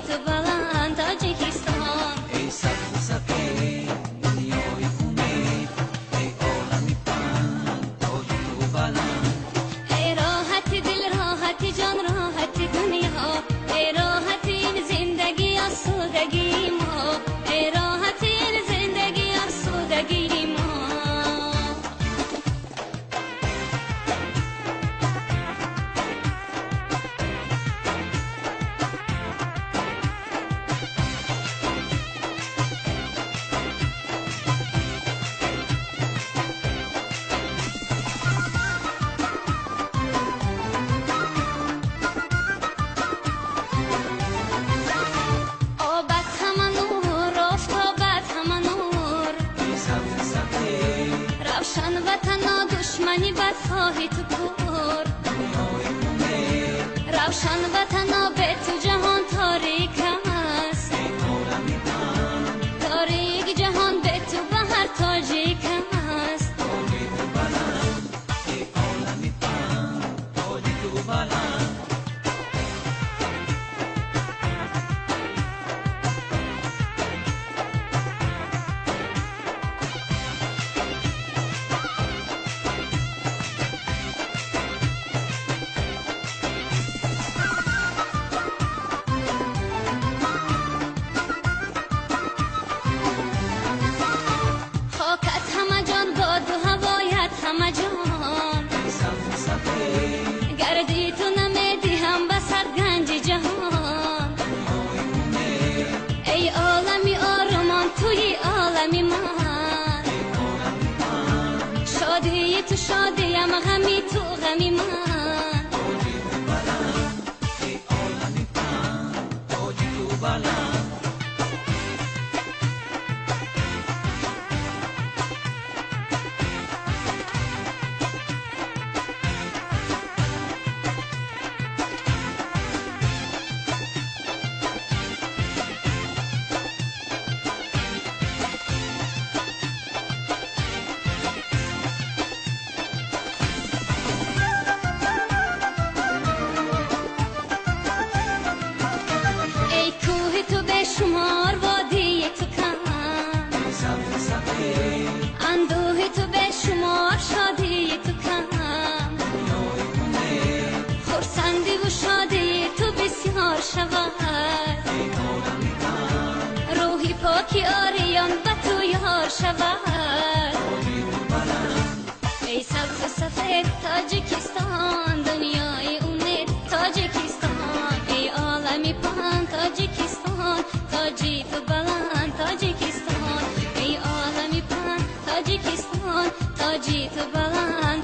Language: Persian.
تو بلند تاجیکستان. ای سبز سفید دنیای امید، ای عالمی پهن تاج تو بلند. ای راحتی دل راحتی جان راحتی دنیا، ای راحتی این زندگی آسودگی ما، ای راحتی این زندگی آسودگی ما. روشن وطن دشمنی بدخواهی تو کور، روشن وطن به تو جهان تاریک است، تاریک جهان به تو بهر تاجیک است. ای عالمی پهن تاج تو بلند. همه جان گردی تو نمیدی هم بسر گنج جهان. ای عالمی آرمان توی عالمی من، شادی تو شادیم غمی تو غمی من. ای عالمی پهن تاج تو بلند. شمار وادی تو کم، اندوه تو به شمار شادی تو کم، خرسندی و شادی تو بسیار شود، روحی پاکی آریان به تو یار شود. ای سبز سفید تاجیکستان دنیای امید تاجیکستان، ای عالمی پهن تاجیکستان تاجی تو بلند تاجیکستان، ای عالمی پهن تاجیکستان تاجی تو بلند